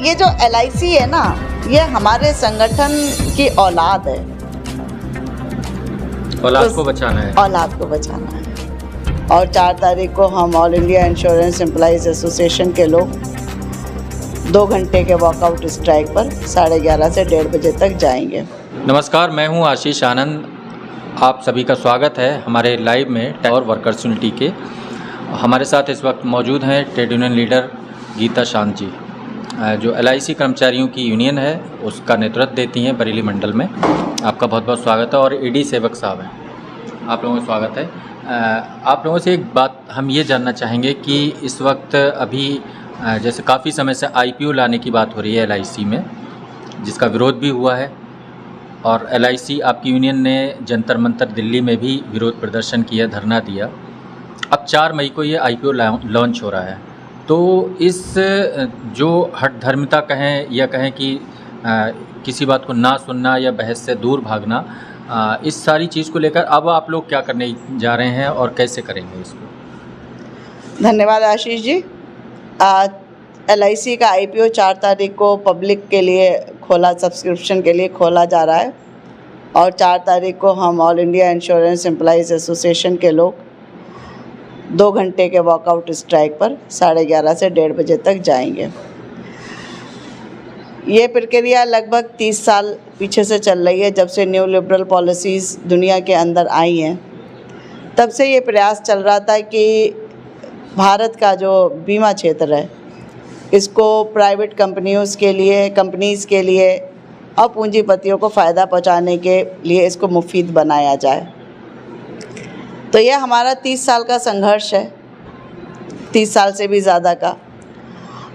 ये जो LIC है ना, ये हमारे संगठन की औलाद है। औलाद को बचाना है। औलाद को बचाना है। और 4 तारीख को हम all India insurance employees association के लोग 2 घंटे के वॉकआउट स्ट्राइक पर 11:30 से 1:30 बजे तक जाएंगे। नमस्कार, मैं हूं आशीष आनंद। आप सभी का स्वागत है हमारे लाइव में और वर्कर्स यूनिटी के। हमारे साथ इस वक्त मौजूद हैं ट्रेड यूनियन लीडर गीता शांत जी, जो LIC कर्मचारियों की यूनियन है उसका नेतृत्व देती हैं बरेली मंडल में। आपका बहुत बहुत स्वागत है। और ED सेवक साहब हैं, आप लोगों का स्वागत है। आप लोगों से एक बात हम ये जानना चाहेंगे कि इस वक्त अभी जैसे काफ़ी समय से IPO लाने की बात हो रही है LIC में, जिसका विरोध भी हुआ है। और LIC आपकी यूनियन ने जंतर मंतर दिल्ली में भी विरोध प्रदर्शन किया, धरना दिया। अब 4 मई को ये IPO लॉन्च हो रहा है। तो इस जो हठधर्मिता कहें या कहें कि किसी बात को ना सुनना या बहस से दूर भागना, इस सारी चीज़ को लेकर अब आप लोग क्या करने जा रहे हैं और कैसे करेंगे इसको? धन्यवाद आशीष जी। LIC का IPO 4 तारीख को पब्लिक के लिए खोला, सब्सक्रिप्शन के लिए खोला जा रहा है। और 4 तारीख को हम all India insurance employees association के लोग 2 घंटे के वॉकआउट स्ट्राइक पर 11:30 से 1:30 बजे तक जाएंगे। ये प्रक्रिया लगभग 30 साल पीछे से चल रही है। जब से न्यू लिबरल पॉलिसीज़ दुनिया के अंदर आई हैं, तब से ये प्रयास चल रहा था कि भारत का जो बीमा क्षेत्र है, इसको प्राइवेट कंपनीज़ के लिए और पूंजीपतियों को फ़ायदा पहुंचाने के लिए इसको मुफीद बनाया जाए। तो यह हमारा 30 साल का संघर्ष है, 30 साल से भी ज़्यादा का।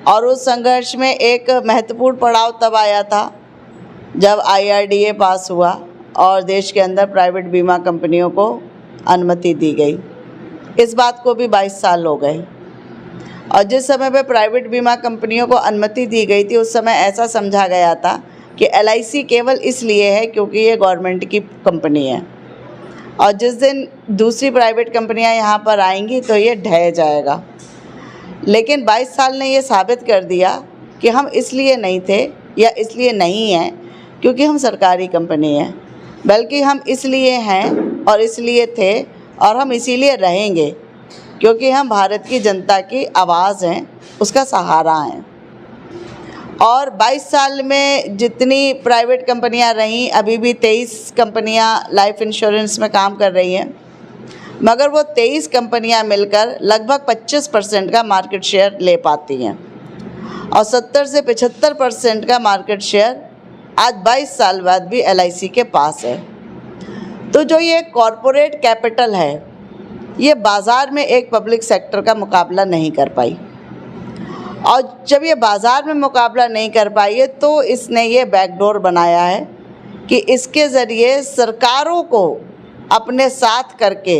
और उस संघर्ष में एक महत्वपूर्ण पड़ाव तब आया था जब IRDA पास हुआ और देश के अंदर प्राइवेट बीमा कंपनियों को अनुमति दी गई। इस बात को भी 22 साल हो गए। और जिस समय पे प्राइवेट बीमा कंपनियों को अनुमति दी गई थी, उस समय ऐसा समझा गया था कि LIC केवल इसलिए है क्योंकि ये गवर्नमेंट की कंपनी है, और जिस दिन दूसरी प्राइवेट कंपनियां यहाँ पर आएंगी तो ये ढह जाएगा। लेकिन 22 साल ने ये साबित कर दिया कि हम इसलिए नहीं थे या इसलिए नहीं हैं क्योंकि हम सरकारी कंपनी हैं, बल्कि हम इसलिए हैं और इसलिए थे और हम इसीलिए रहेंगे क्योंकि हम भारत की जनता की आवाज़ हैं, उसका सहारा हैं। और 22 साल में जितनी प्राइवेट कंपनियां रहीं, अभी भी 23 कंपनियां लाइफ इंश्योरेंस में काम कर रही हैं, मगर वो 23 कंपनियां मिलकर लगभग 25% का मार्केट शेयर ले पाती हैं। और 70 से 75% का मार्केट शेयर आज 22 साल बाद भी LIC के पास है। तो जो ये कॉरपोरेट कैपिटल है, ये बाज़ार में एक पब्लिक सेक्टर का मुकाबला नहीं कर पाई। और जब ये बाज़ार में मुकाबला नहीं कर पाई है, तो इसने ये बैकडोर बनाया है कि इसके ज़रिए सरकारों को अपने साथ करके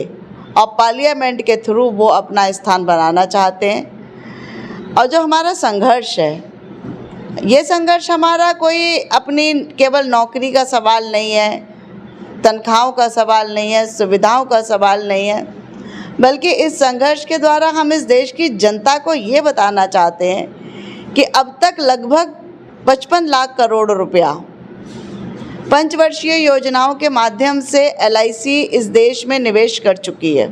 और पार्लियामेंट के थ्रू वो अपना स्थान बनाना चाहते हैं। और जो हमारा संघर्ष है, ये संघर्ष हमारा कोई अपनी केवल नौकरी का सवाल नहीं है, तनख्वाहों का सवाल नहीं है, सुविधाओं का सवाल नहीं है, बल्कि इस संघर्ष के द्वारा हम इस देश की जनता को ये बताना चाहते हैं कि अब तक लगभग 55 लाख करोड़ रुपया पंचवर्षीय योजनाओं के माध्यम से LIC इस देश में निवेश कर चुकी है।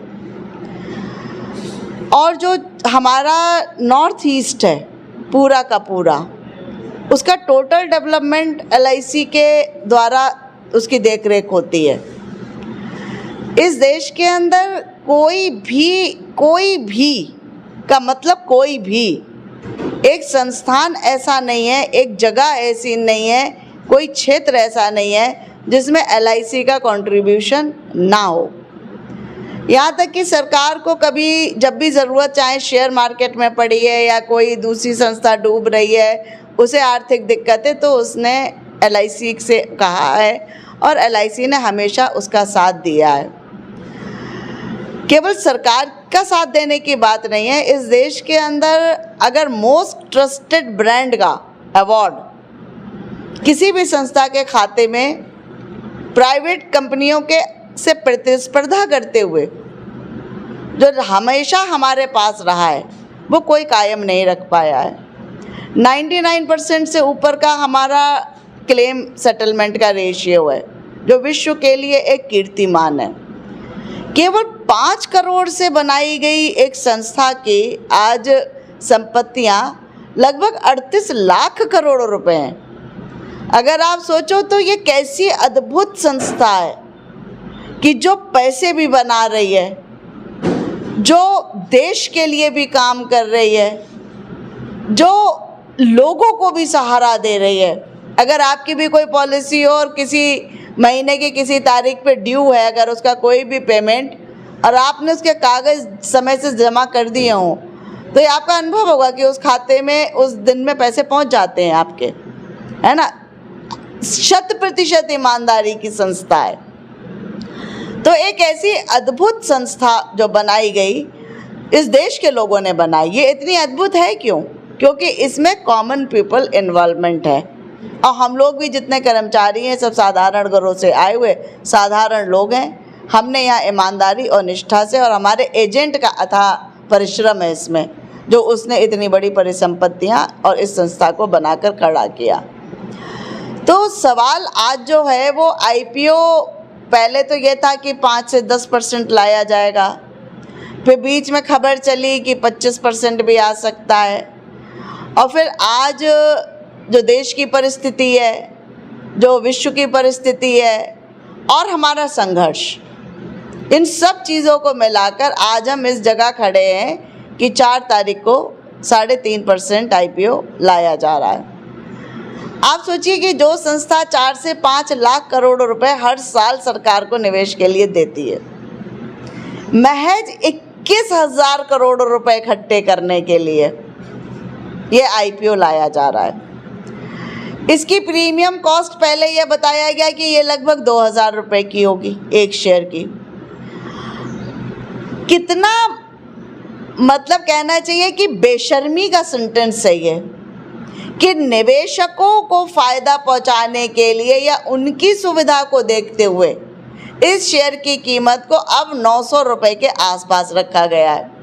और जो हमारा नॉर्थ ईस्ट है पूरा का पूरा, उसका टोटल डेवलपमेंट LIC के द्वारा उसकी देखरेख होती है। इस देश के अंदर कोई भी का मतलब कोई भी एक संस्थान ऐसा नहीं है, एक जगह ऐसी नहीं है, कोई क्षेत्र ऐसा नहीं है जिसमें LIC का कंट्रीब्यूशन ना हो। यहाँ तक कि सरकार को कभी जब भी ज़रूरत, चाहे शेयर मार्केट में पड़ी है या कोई दूसरी संस्था डूब रही है, उसे आर्थिक दिक्कत है, तो उसने LIC से कहा है और LIC ने हमेशा उसका साथ दिया है। केवल सरकार का साथ देने की बात नहीं है। इस देश के अंदर अगर मोस्ट ट्रस्टेड ब्रांड का अवार्ड किसी भी संस्था के खाते में प्राइवेट कंपनियों के से प्रतिस्पर्धा करते हुए जो हमेशा हमारे पास रहा है, वो कोई कायम नहीं रख पाया है। 99% से ऊपर का हमारा क्लेम सेटलमेंट का रेशियो है, जो विश्व के लिए एक कीर्तिमान है। केवल 5 करोड़ से बनाई गई एक संस्था की आज संपत्तियां लगभग 38 लाख करोड़ रुपए हैं। अगर आप सोचो तो ये कैसी अद्भुत संस्था है कि जो पैसे भी बना रही है, जो देश के लिए भी काम कर रही है, जो लोगों को भी सहारा दे रही है। अगर आपकी भी कोई पॉलिसी हो और किसी महीने की किसी तारीख पे ड्यू है, अगर उसका कोई भी पेमेंट और आपने उसके कागज़ समय से जमा कर दिए हों, तो ये आपका अनुभव होगा कि उस खाते में उस दिन में पैसे पहुंच जाते हैं आपके, है ना। 100% ईमानदारी की संस्था है। तो एक ऐसी अद्भुत संस्था जो बनाई गई, इस देश के लोगों ने बनाई। ये इतनी अद्भुत है क्यों? क्योंकि इसमें कॉमन पीपल इन्वॉल्वमेंट है, और हम लोग भी जितने कर्मचारी हैं सब साधारण घरों से आए हुए साधारण लोग हैं। हमने यहाँ ईमानदारी और निष्ठा से, और हमारे एजेंट का अथाह परिश्रम है इसमें, जो उसने इतनी बड़ी परिसंपत्तियाँ और इस संस्था को बनाकर खड़ा किया। तो सवाल आज जो है वो IPO, पहले तो ये था कि 5 से 10% लाया जाएगा, फिर बीच में खबर चली कि 25% भी आ सकता है, और फिर आज जो देश की परिस्थिति है, जो विश्व की परिस्थिति है और हमारा संघर्ष, इन सब चीज़ों को मिलाकर आज हम इस जगह खड़े हैं कि 4 तारीख को 3.5% IPO लाया जा रहा है। आप सोचिए कि जो संस्था 4 से 5 लाख करोड़ रुपए हर साल सरकार को निवेश के लिए देती है, महज 21,000 करोड़ रुपए इकट्ठे करने के लिए ये IPO लाया जा रहा है। इसकी प्रीमियम कॉस्ट पहले यह बताया गया कि ये लगभग 2,000 रुपए की होगी एक शेयर की। कितना मतलब कहना चाहिए कि बेशर्मी का सेंटेंस है ये, कि निवेशकों को फ़ायदा पहुंचाने के लिए या उनकी सुविधा को देखते हुए इस शेयर की कीमत को अब 900 रुपये के आसपास रखा गया है।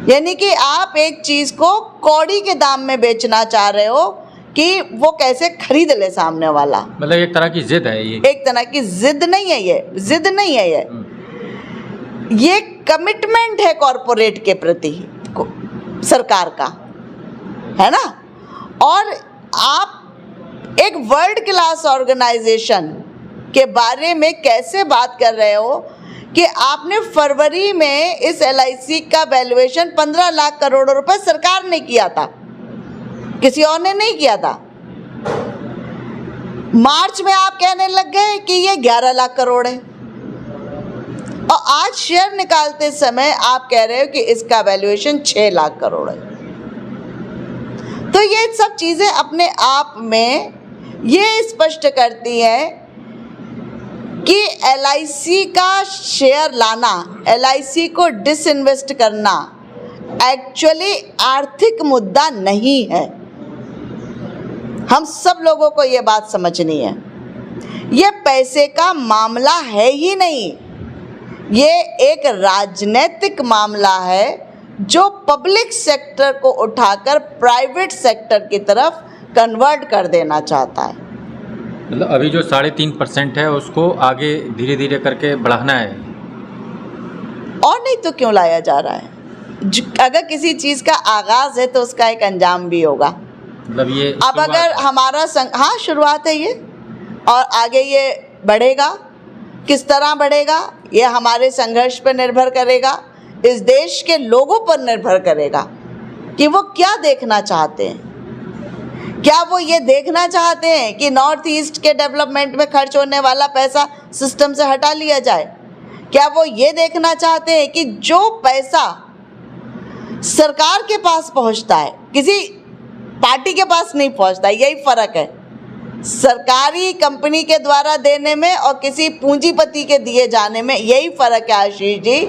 यानी कि आप एक चीज़ को कौड़ी के दाम में बेचना चाह रहे हो कि वो कैसे खरीद ले सामने वाला। मतलब एक तरह की जिद है ये। एक तरह की जिद नहीं है ये, जिद नहीं है ये कमिटमेंट है कॉरपोरेट के प्रति सरकार का, है ना। और आप एक वर्ल्ड क्लास ऑर्गेनाइजेशन के बारे में कैसे बात कर रहे हो कि आपने फरवरी में इस LIC का वैल्यूएशन 15 लाख करोड़ रुपए सरकार ने किया था, किसी और ने नहीं किया था। मार्च में आप कहने लग गए कि ये 11 लाख करोड़ है, और आज शेयर निकालते समय आप कह रहे हो कि इसका वैल्यूएशन 6 लाख करोड़ है। तो ये सब चीज़ें अपने आप में ये स्पष्ट करती हैं कि LIC का शेयर लाना, LIC को डिसइन्वेस्ट करना एक्चुअली आर्थिक मुद्दा नहीं है। हम सब लोगों को ये बात समझनी है। ये पैसे का मामला है ही नहीं, ये एक राजनीतिक मामला है जो पब्लिक सेक्टर को उठाकर प्राइवेट सेक्टर की तरफ कन्वर्ट कर देना चाहता है। मतलब अभी जो 3.5% है उसको आगे धीरे धीरे करके बढ़ाना है, और नहीं तो क्यों लाया जा रहा है? अगर किसी चीज़ का आगाज़ है तो उसका एक अंजाम भी होगा। मतलब ये अब अगर हमारा हाँ शुरुआत है ये, और आगे ये बढ़ेगा। किस तरह बढ़ेगा ये हमारे संघर्ष पर निर्भर करेगा, इस देश के लोगों पर निर्भर करेगा कि वो क्या देखना चाहते हैं। क्या वो ये देखना चाहते हैं कि नॉर्थ ईस्ट के डेवलपमेंट में खर्च होने वाला पैसा सिस्टम से हटा लिया जाए? क्या वो ये देखना चाहते हैं कि जो पैसा सरकार के पास पहुंचता है किसी पार्टी के पास नहीं पहुंचता? यही फ़र्क है सरकारी कंपनी के द्वारा देने में और किसी पूंजीपति के दिए जाने में। यही फ़र्क है आशीष जी,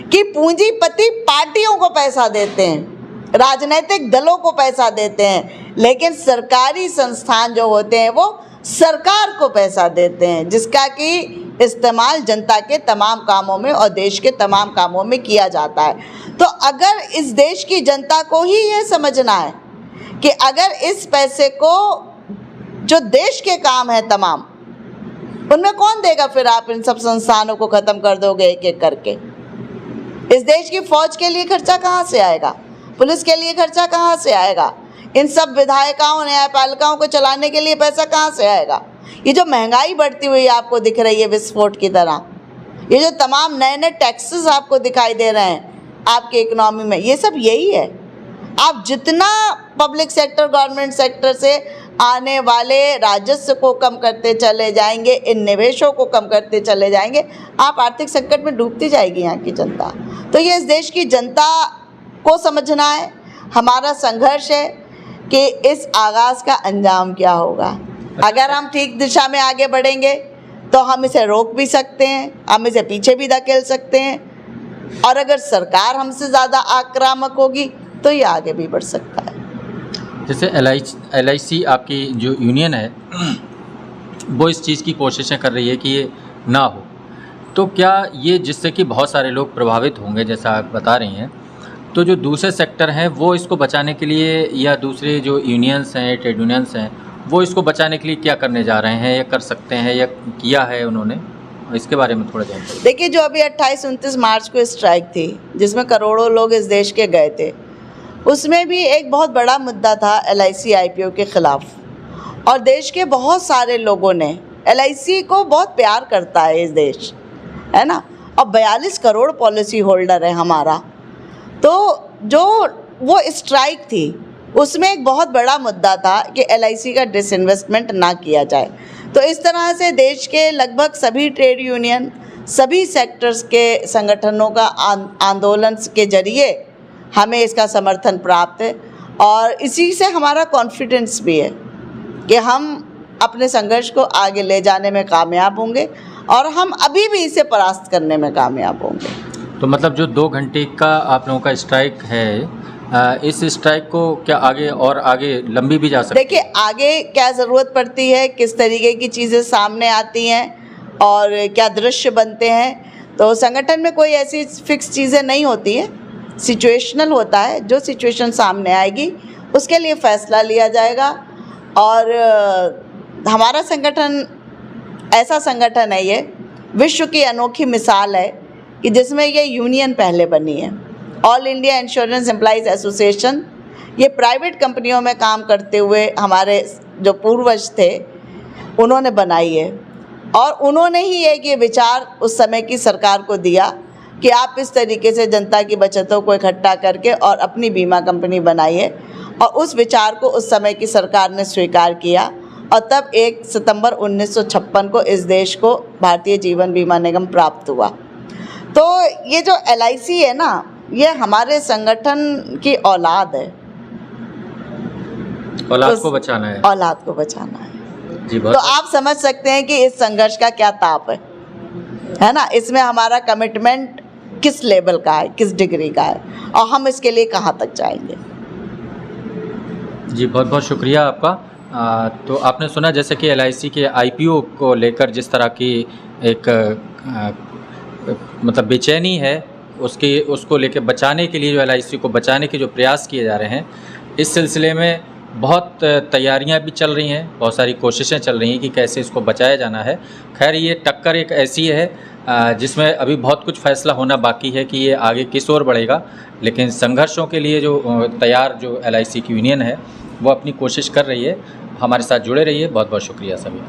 कि पूंजीपति पार्टियों को पैसा देते हैं, राजनीतिक दलों को पैसा देते हैं, लेकिन सरकारी संस्थान जो होते हैं वो सरकार को पैसा देते हैं, जिसका कि इस्तेमाल जनता के तमाम कामों में और देश के तमाम कामों में किया जाता है। तो अगर इस देश की जनता को ही ये समझना है कि अगर इस पैसे को जो देश के काम है तमाम, उनमें कौन देगा? फिर आप इन सब संस्थानों को ख़त्म कर दोगे एक एक करके। इस देश की फ़ौज के लिए खर्चा कहाँ से आएगा? पुलिस के लिए खर्चा कहाँ से आएगा? इन सब विधायिकाओं न्यायपालिकाओं को चलाने के लिए पैसा कहाँ से आएगा? ये जो महंगाई बढ़ती हुई आपको दिख रही है विस्फोट की तरह, ये जो तमाम नए नए टैक्सेस आपको दिखाई दे रहे हैं आपकी इकोनॉमी में, ये सब यही है। आप जितना पब्लिक सेक्टर, गवर्नमेंट सेक्टर से आने वाले राजस्व को कम करते चले जाएंगे, इन निवेशों को कम करते चले जाएंगे, आप आर्थिक संकट में डूबती जाएगी यहाँ की जनता। तो ये इस देश की जनता को समझना है, हमारा संघर्ष है कि इस आगाज़ का अंजाम क्या होगा। अगर हम ठीक दिशा में आगे बढ़ेंगे तो हम इसे रोक भी सकते हैं, हम इसे पीछे भी धकेल सकते हैं, और अगर सरकार हमसे ज़्यादा आक्रामक होगी तो ये आगे भी बढ़ सकता है। जैसे LIC आपकी जो यूनियन है वो इस चीज़ की कोशिशें कर रही है कि ये ना हो, तो क्या ये जिससे कि बहुत सारे लोग प्रभावित होंगे जैसा आप बता रही हैं, तो जो दूसरे सेक्टर हैं वो इसको बचाने के लिए, या दूसरे जो यूनियंस हैं, ट्रेड यूनियंस हैं, वो इसको बचाने के लिए क्या करने जा रहे हैं या कर सकते हैं या किया है उन्होंने, इसके बारे में थोड़ा जानते हैं। देखिए, जो अभी 28-29 मार्च को स्ट्राइक थी जिसमें करोड़ों लोग इस देश के गए थे, उसमें भी एक बहुत बड़ा मुद्दा था LIC IPO के ख़िलाफ़, और देश के बहुत सारे लोगों ने, LIC को बहुत प्यार करता है इस देश, है ना, और 42 करोड़ पॉलिसी होल्डर है हमारा। तो जो वो स्ट्राइक थी उसमें एक बहुत बड़ा मुद्दा था कि LIC का डिसइन्वेस्टमेंट ना किया जाए। तो इस तरह से देश के लगभग सभी ट्रेड यूनियन, सभी सेक्टर्स के संगठनों का आंदोलन के जरिए हमें इसका समर्थन प्राप्त है, और इसी से हमारा कॉन्फिडेंस भी है कि हम अपने संघर्ष को आगे ले जाने में कामयाब होंगे, और हम अभी भी इसे परास्त करने में कामयाब होंगे। तो मतलब जो 2 घंटे का आप लोगों का स्ट्राइक है, इस स्ट्राइक को क्या आगे लंबी भी जा सकती है? देखिए, आगे क्या ज़रूरत पड़ती है, किस तरीके की चीज़ें सामने आती हैं और क्या दृश्य बनते हैं, तो संगठन में कोई ऐसी फिक्स चीज़ें नहीं होती हैं, सिचुएशनल होता है। जो सिचुएशन सामने आएगी उसके लिए फ़ैसला लिया जाएगा। और हमारा संगठन ऐसा संगठन है, ये विश्व की अनोखी मिसाल है कि जिसमें ये यूनियन पहले बनी है। All India insurance employees association, ये प्राइवेट कंपनियों में काम करते हुए हमारे जो पूर्वज थे उन्होंने बनाई है, और उन्होंने ही ये विचार उस समय की सरकार को दिया कि आप इस तरीके से जनता की बचतों को इकट्ठा करके और अपनी बीमा कंपनी बनाइए, और उस विचार को उस समय की सरकार ने स्वीकार किया, और तब 1 सितंबर 1956 को इस देश को भारतीय जीवन बीमा निगम प्राप्त हुआ। तो ये जो LIC है ना, ये हमारे संगठन की औलाद है, औलाद को बचाना है, औलाद को बचाना है जी। तो आप समझ सकते हैं कि इस संघर्ष का क्या ताप है ना, इसमें हमारा कमिटमेंट किस लेवल का है, किस डिग्री का है, और हम इसके लिए कहाँ तक जाएंगे। जी, बहुत बहुत शुक्रिया आपका। तो आपने सुना जैसे कि LIC के IPO को लेकर जिस तरह की एक मतलब बेचैनी है, उसको लेकर बचाने के लिए जो LIC को बचाने के जो प्रयास किए जा रहे हैं, इस सिलसिले में बहुत तैयारियां भी चल रही हैं, बहुत सारी कोशिशें चल रही हैं कि कैसे इसको बचाया जाना है। खैर, ये टक्कर एक ऐसी है जिसमें अभी बहुत कुछ फैसला होना बाकी है कि ये आगे किस ओर बढ़ेगा, लेकिन संघर्षों के लिए जो तैयार जो LIC की यूनियन है वो अपनी कोशिश कर रही है। हमारे साथ जुड़े रहिए। बहुत बहुत शुक्रिया सभी।